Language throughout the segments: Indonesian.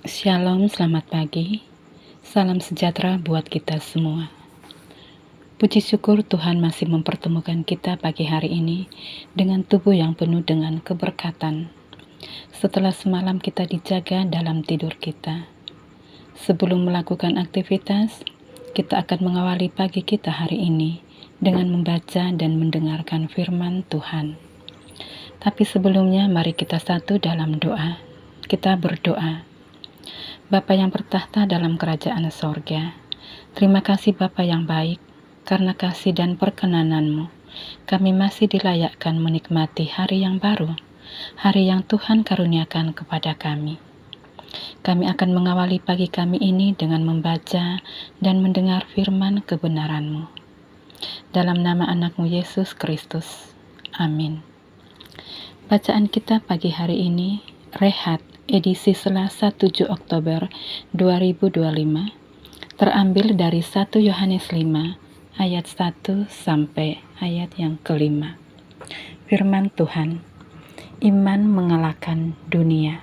Shalom, selamat pagi. Salam sejahtera buat kita semua. Puji syukur Tuhan masih mempertemukan kita pagi hari ini dengan tubuh yang penuh dengan keberkatan. Setelah semalam kita dijaga dalam tidur kita. Sebelum melakukan aktivitas, kita akan mengawali pagi kita hari ini dengan membaca dan mendengarkan firman Tuhan. Tapi sebelumnya mari kita satu dalam doa. Kita berdoa. Bapa yang bertahta dalam kerajaan sorga, terima kasih Bapa yang baik, karena kasih dan perkenanan-Mu, kami masih dilayakkan menikmati hari yang baru, hari yang Tuhan karuniakan kepada kami. Kami akan mengawali pagi kami ini dengan membaca dan mendengar firman kebenaran-Mu. Dalam nama anak-Mu Yesus Kristus. Amin. Bacaan kita pagi hari ini, Rehat, edisi Selasa 7 Oktober 2025, terambil dari 1 Yohanes 5 ayat 1 sampai ayat yang kelima. Firman Tuhan, iman mengalahkan dunia.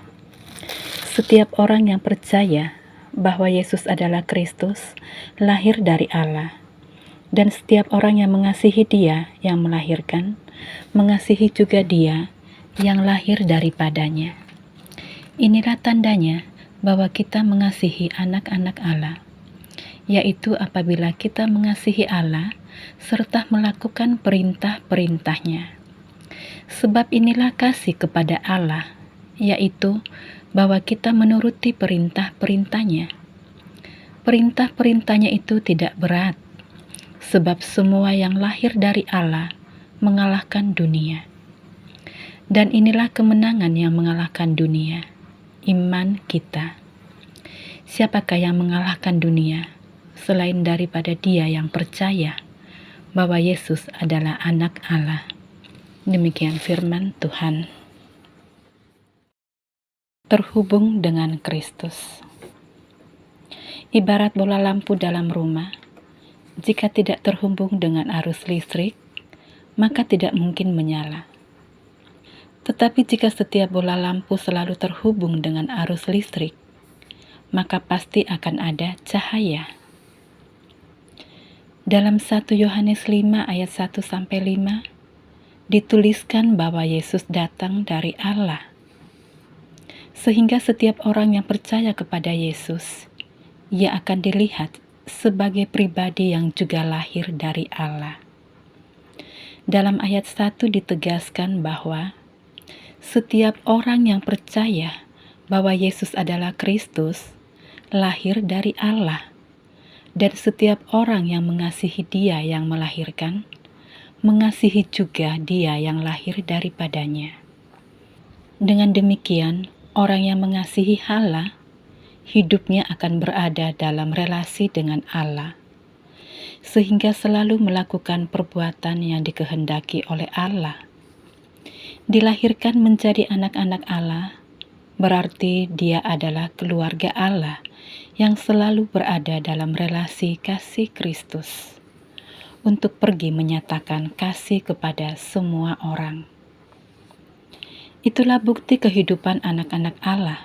Setiap orang yang percaya bahwa Yesus adalah Kristus, lahir dari Allah, dan setiap orang yang mengasihi Dia yang melahirkan, mengasihi juga Dia yang lahir daripadanya. Inilah tandanya bahwa kita mengasihi anak-anak Allah, yaitu apabila kita mengasihi Allah serta melakukan perintah-perintahnya. Sebab inilah kasih kepada Allah, yaitu bahwa kita menuruti perintah-perintahnya. Perintah-perintahnya itu tidak berat, sebab semua yang lahir dari Allah mengalahkan dunia. Dan inilah kemenangan yang mengalahkan dunia, iman kita. Siapakah yang mengalahkan dunia selain daripada dia yang percaya bahwa Yesus adalah anak Allah? Demikian firman Tuhan. Terhubung dengan Kristus. Ibarat bola lampu dalam rumah, jika tidak terhubung dengan arus listrik, maka tidak mungkin menyala. Tetapi jika setiap bola lampu selalu terhubung dengan arus listrik, maka pasti akan ada cahaya. Dalam 1 Yohanes 5 ayat 1-5 dituliskan bahwa Yesus datang dari Allah. Sehingga setiap orang yang percaya kepada Yesus, ia akan dilihat sebagai pribadi yang juga lahir dari Allah. Dalam ayat 1 ditegaskan bahwa setiap orang yang percaya bahwa Yesus adalah Kristus, lahir dari Allah. Dan setiap orang yang mengasihi Dia yang melahirkan, mengasihi juga Dia yang lahir daripadanya. Dengan demikian, orang yang mengasihi Allah, hidupnya akan berada dalam relasi dengan Allah, sehingga selalu melakukan perbuatan yang dikehendaki oleh Allah. Dilahirkan menjadi anak-anak Allah, berarti dia adalah keluarga Allah yang selalu berada dalam relasi kasih Kristus untuk pergi menyatakan kasih kepada semua orang. Itulah bukti kehidupan anak-anak Allah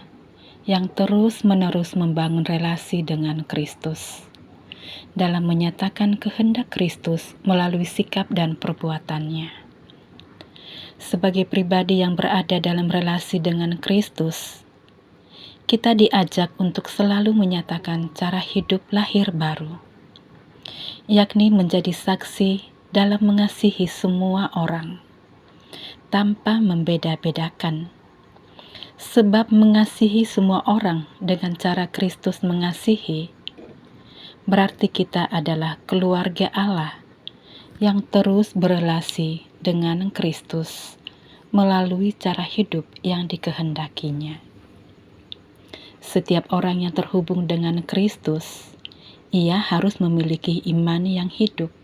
yang terus-menerus membangun relasi dengan Kristus dalam menyatakan kehendak Kristus melalui sikap dan perbuatannya. Sebagai pribadi yang berada dalam relasi dengan Kristus, kita diajak untuk selalu menyatakan cara hidup lahir baru, yakni menjadi saksi dalam mengasihi semua orang, tanpa membeda-bedakan. Sebab mengasihi semua orang dengan cara Kristus mengasihi, berarti kita adalah keluarga Allah yang terus berelasi dengan Kristus melalui cara hidup yang dikehendakinya. Setiap orang yang terhubung dengan Kristus, ia harus memiliki iman yang hidup,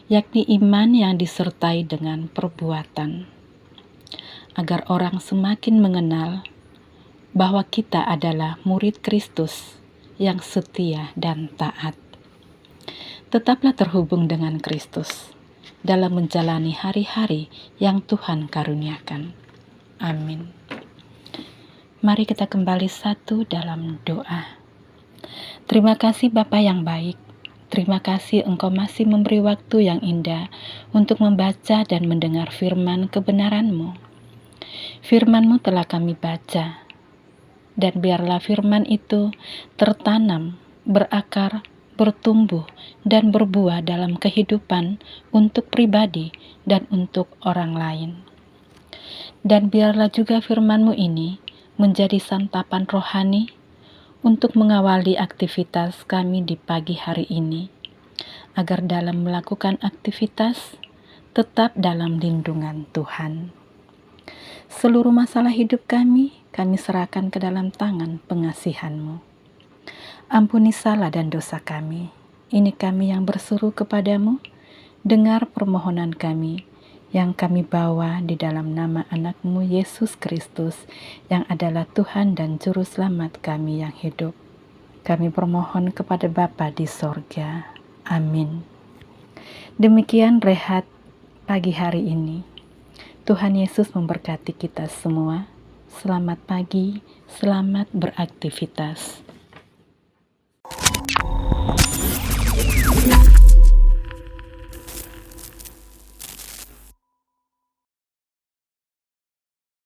yakni iman yang disertai dengan perbuatan, agar orang semakin mengenal bahwa kita adalah murid Kristus yang setia dan taat. Tetaplah terhubung dengan Kristus dalam menjalani hari-hari yang Tuhan karuniakan. Amin. Mari kita kembali satu dalam doa. Terima kasih Bapa yang baik. Terima kasih Engkau masih memberi waktu yang indah untuk membaca dan mendengar firman kebenaran-Mu. Firman-Mu telah kami baca, dan biarlah firman itu tertanam, berakar, bertumbuh, dan berbuah dalam kehidupan untuk pribadi dan untuk orang lain. Dan biarlah juga firman-Mu ini menjadi santapan rohani untuk mengawali aktivitas kami di pagi hari ini, agar dalam melakukan aktivitas tetap dalam lindungan Tuhan. Seluruh masalah hidup kami serahkan ke dalam tangan pengasihan-Mu. Ampuni salah dan dosa kami. Ini kami yang berseru kepadamu, dengar permohonan kami yang kami bawa di dalam nama anak-Mu Yesus Kristus, yang adalah Tuhan dan Juru Selamat kami yang hidup. Kami bermohon kepada Bapa di sorga. Amin. Demikian rehat pagi hari ini. Tuhan Yesus memberkati kita semua. Selamat pagi, selamat beraktivitas.